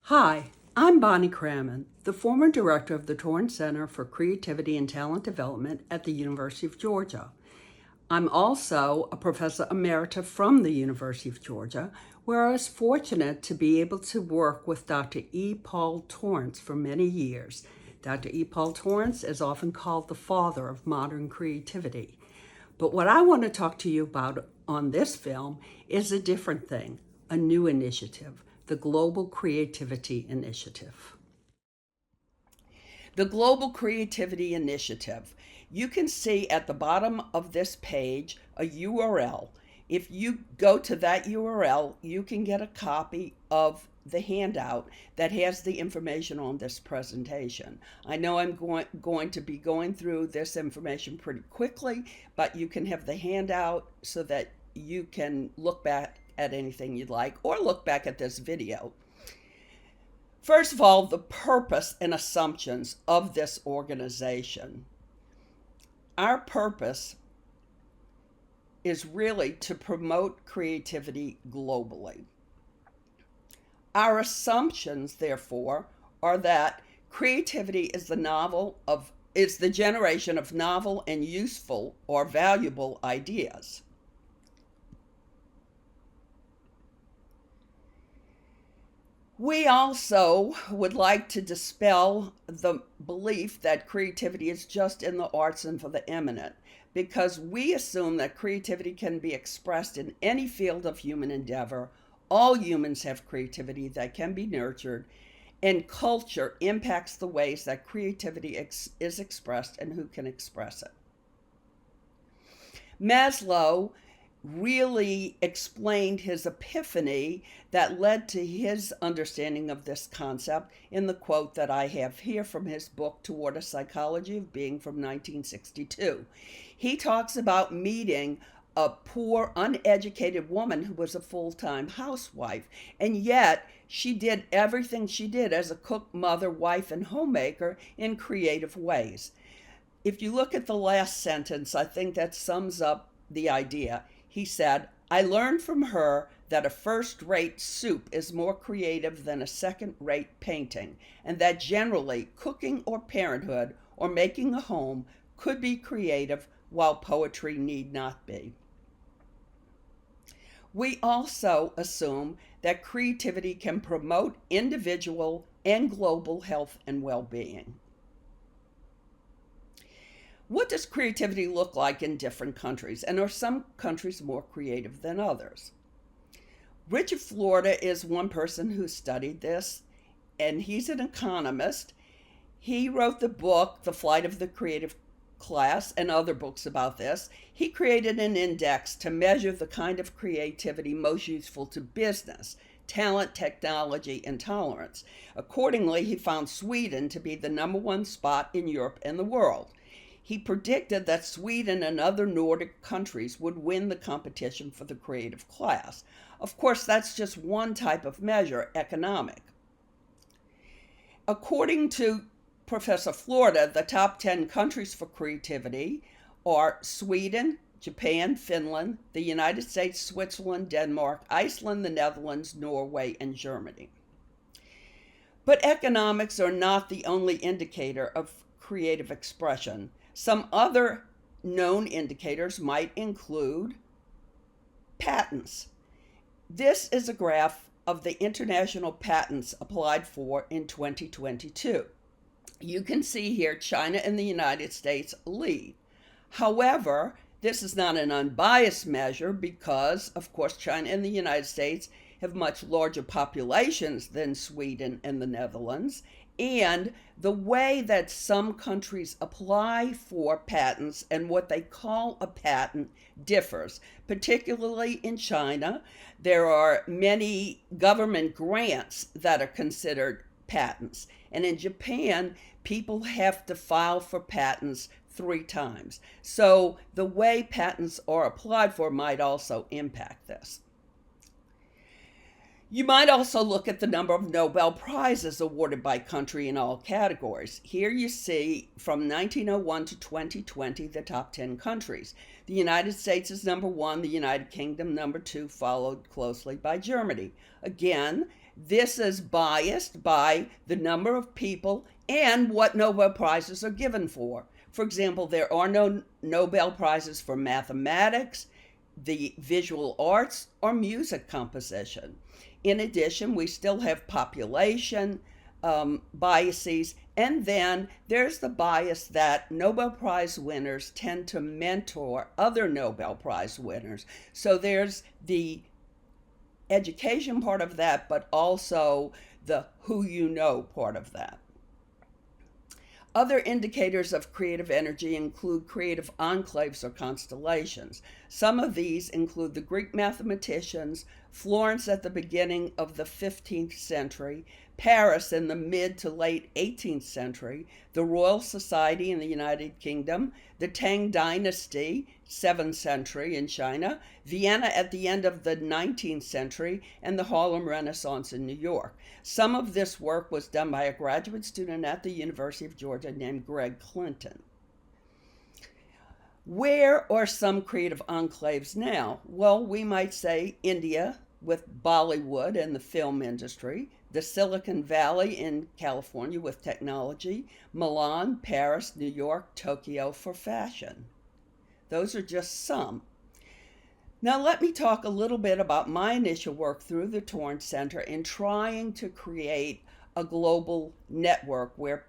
Hi, I'm Bonnie Cramond, the former director of the Torrance Center for Creativity and Talent Development at the University of Georgia. I'm also a professor emerita from the University of Georgia, where I was fortunate to be able to work with Dr. E. Paul Torrance for many years. Dr. E. Paul Torrance is often called the father of modern creativity. But what I want to talk to you about on this film is a different thing, a new initiative, the Global Creativity Initiative. The Global Creativity Initiative. You can see at the bottom of this page a URL. If you go to that URL, you can get a copy of the handout that has the information on this presentation. I know I'm going to be going through this information pretty quickly, but you can have the handout so that you can look back at anything you'd like or look back at this video. First of all, the purpose and assumptions of this organization. Our purpose is really to promote creativity globally. Our assumptions, therefore, are that creativity is the generation of novel and useful or valuable ideas. We also would like to dispel the belief that creativity is just in the arts and for the eminent, because we assume that creativity can be expressed in any field of human endeavor. All humans have creativity that can be nurtured, and culture impacts the ways that creativity is expressed and who can express it. Maslow really explained his epiphany that led to his understanding of this concept in the quote that I have here from his book, Toward a Psychology of Being from 1962. He talks about meeting a poor, uneducated woman who was a full-time housewife, and yet she did everything she did as a cook, mother, wife, and homemaker in creative ways. If you look at the last sentence, I think that sums up the idea. He said, I learned from her that a first-rate soup is more creative than a second-rate painting, and that generally cooking or parenthood or making a home could be creative while poetry need not be. We also assume that creativity can promote individual and global health and well-being. What does creativity look like in different countries? And are some countries more creative than others? Richard Florida is one person who studied this, and he's an economist. He wrote the book, The Flight of the Creative Class, and other books about this. He created an index to measure the kind of creativity most useful to business, talent, technology, and tolerance. Accordingly, he found Sweden to be the #1 spot in Europe and the world. He predicted that Sweden and other Nordic countries would win the competition for the creative class. Of course, that's just one type of measure, economic. According to Professor Florida, the top 10 countries for creativity are Sweden, Japan, Finland, the United States, Switzerland, Denmark, Iceland, the Netherlands, Norway, and Germany. But economics are not the only indicator of creative expression. Some other known indicators might include patents. This is a graph of the international patents applied for in 2022. You can see here China and the United States lead. However, this is not an unbiased measure because, of course, China and the United States have much larger populations than Sweden and the Netherlands, and the way that some countries apply for patents and what they call a patent differs. Particularly in China, there are many government grants that are considered patents. And in Japan, people have to file for patents 3 times. So the way patents are applied for might also impact this. You might also look at the number of Nobel Prizes awarded by country in all categories. Here you see from 1901 to 2020 the top 10 countries. The United States is #1, the United Kingdom #2, followed closely by Germany. Again, This is biased by the number of people and what Nobel Prizes are given for. For example, there are no Nobel Prizes for mathematics, the visual arts, or music composition. In addition, we still have population biases, and then there's the bias that Nobel Prize winners tend to mentor other Nobel Prize winners. So there's the education part of that, but also the who you know part of that. Other indicators of creative energy include creative enclaves or constellations. Some of these include the Greek mathematicians, Florence at the beginning of the 15th century, Paris in the mid to late 18th century, the Royal Society in the United Kingdom, the Tang Dynasty, 7th century in China, Vienna at the end of the 19th century, and the Harlem Renaissance in New York. Some of this work was done by a graduate student at the University of Georgia named Greg Clinton. Where are some creative enclaves now? Well, we might say India with Bollywood and the film industry, the Silicon Valley in California with technology, Milan, Paris, New York, Tokyo for fashion. Those are just some. Now let me talk a little bit about my initial work through the Torrance Center in trying to create a global network where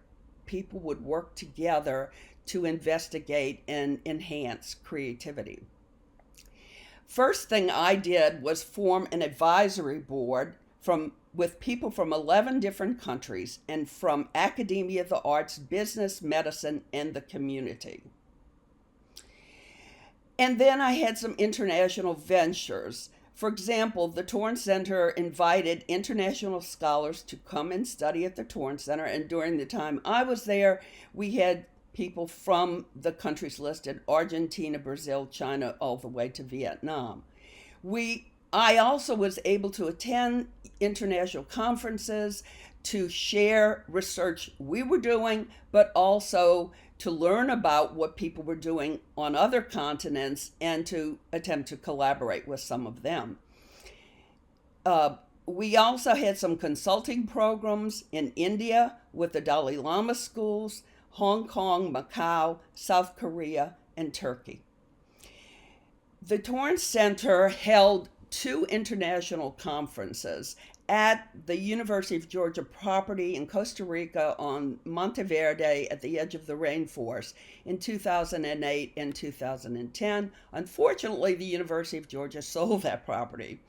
people would work together to investigate and enhance creativity. First thing I did was form an advisory board with people from 11 different countries and from academia, the arts, business, medicine, and the community. And then I had some international ventures. For example, the Torrance Center invited international scholars to come and study at the Torrance Center. And during the time I was there, we had people from the countries listed: Argentina, Brazil, China, all the way to Vietnam. I also was able to attend international conferences to share research we were doing, but also to learn about what people were doing on other continents and to attempt to collaborate with some of them. We also had some consulting programs in India with the Dalai Lama schools, Hong Kong, Macau, South Korea, and Turkey. The Torrance Center held 2 international conferences at the University of Georgia property in Costa Rica on Monteverde at the edge of the rainforest in 2008 and 2010. Unfortunately, the University of Georgia sold that property.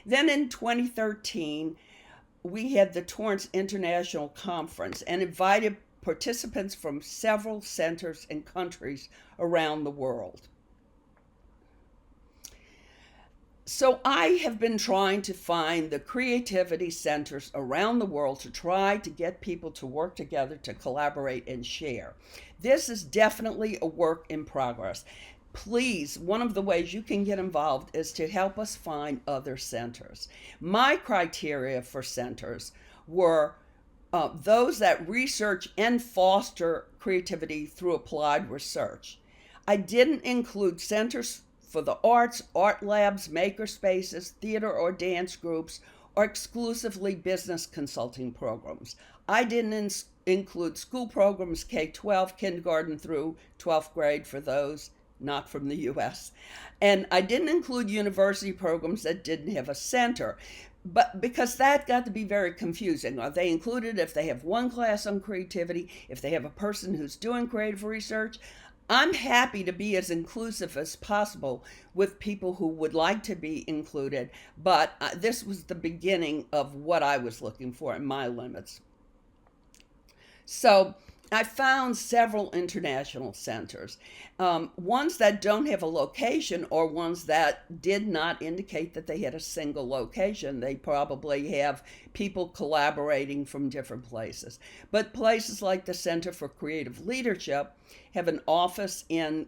Then in 2013, we had the Torrance International Conference and invited participants from several centers and countries around the world. So I have been trying to find the creativity centers around the world to try to get people to work together, to collaborate and share. This is definitely a work in progress. Please, one of the ways you can get involved is to help us find other centers. My criteria for centers were those that research and foster creativity through applied research. I didn't include centers for the arts, art labs, maker spaces, theater or dance groups, or exclusively business consulting programs. I didn't include school programs K-12, kindergarten through 12th grade for those not from the U.S. And I didn't include university programs that didn't have a center, but because that got to be very confusing. Are they included if they have one class on creativity, if they have a person who's doing creative research? I'm happy to be as inclusive as possible with people who would like to be included, but this was the beginning of what I was looking for in my limits. So I found several international centers, ones that don't have a location or ones that did not indicate that they had a single location. They probably have people collaborating from different places. But places like the Center for Creative Leadership have an office in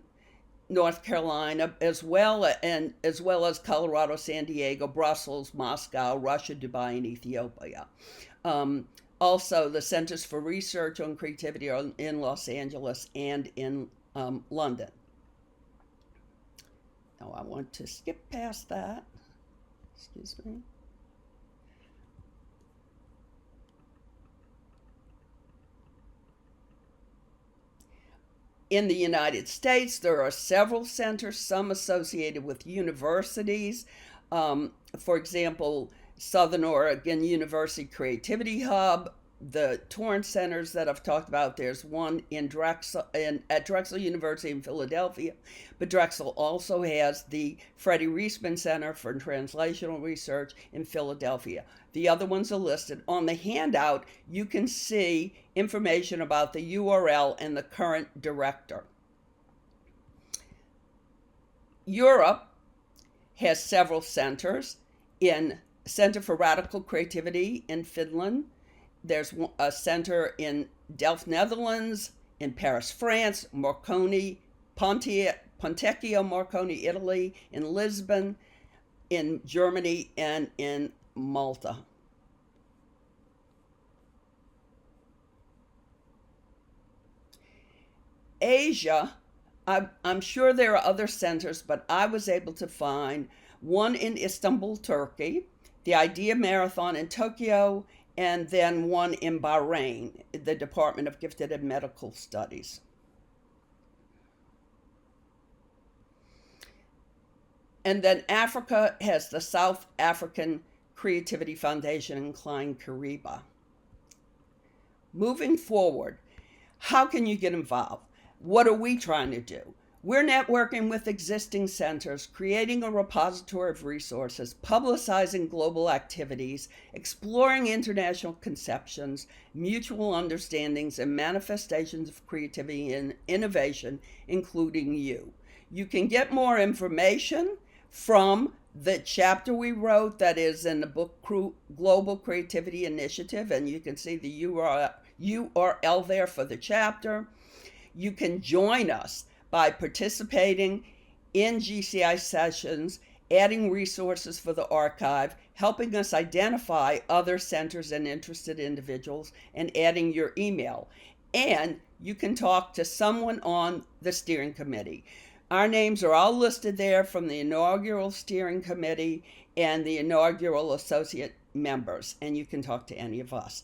North Carolina, as well as Colorado, San Diego, Brussels, Moscow, Russia, Dubai, and Ethiopia. Also, the Centers for Research on Creativity are in Los Angeles and in London. Now, I want to skip past that. Excuse me. In the United States, there are several centers, some associated with universities. For example, Southern Oregon University Creativity Hub, the Torrance centers that I've talked about. There's one at Drexel University in Philadelphia, but Drexel also has the Freddie Reisman Center for Translational Research in Philadelphia. The other ones are listed. On the handout, you can see information about the URL and the current director. Europe has several centers. In Center for Radical Creativity in Finland, there's a center in Delft, Netherlands, in Paris, France, Morcone, Pontecchio Morcone, Italy, in Lisbon, in Germany, and in Malta. Asia, I'm sure there are other centers, but I was able to find one in Istanbul, Turkey, the Idea Marathon in Tokyo, and then one in Bahrain, the Department of Gifted and Medical Studies. And then Africa has the South African Creativity Foundation in Klein Kariba. Moving forward, how can you get involved? What are we trying to do? We're networking with existing centers, creating a repository of resources, publicizing global activities, exploring international conceptions, mutual understandings, and manifestations of creativity and innovation, including you. You can get more information from the chapter we wrote that is in the book Global Creativity Initiative, and you can see the URL there for the chapter. You can join us by participating in GCI sessions, adding resources for the archive, helping us identify other centers and interested individuals, and adding your email. And you can talk to someone on the steering committee. Our names are all listed there, from the inaugural steering committee and the inaugural associate members, and you can talk to any of us.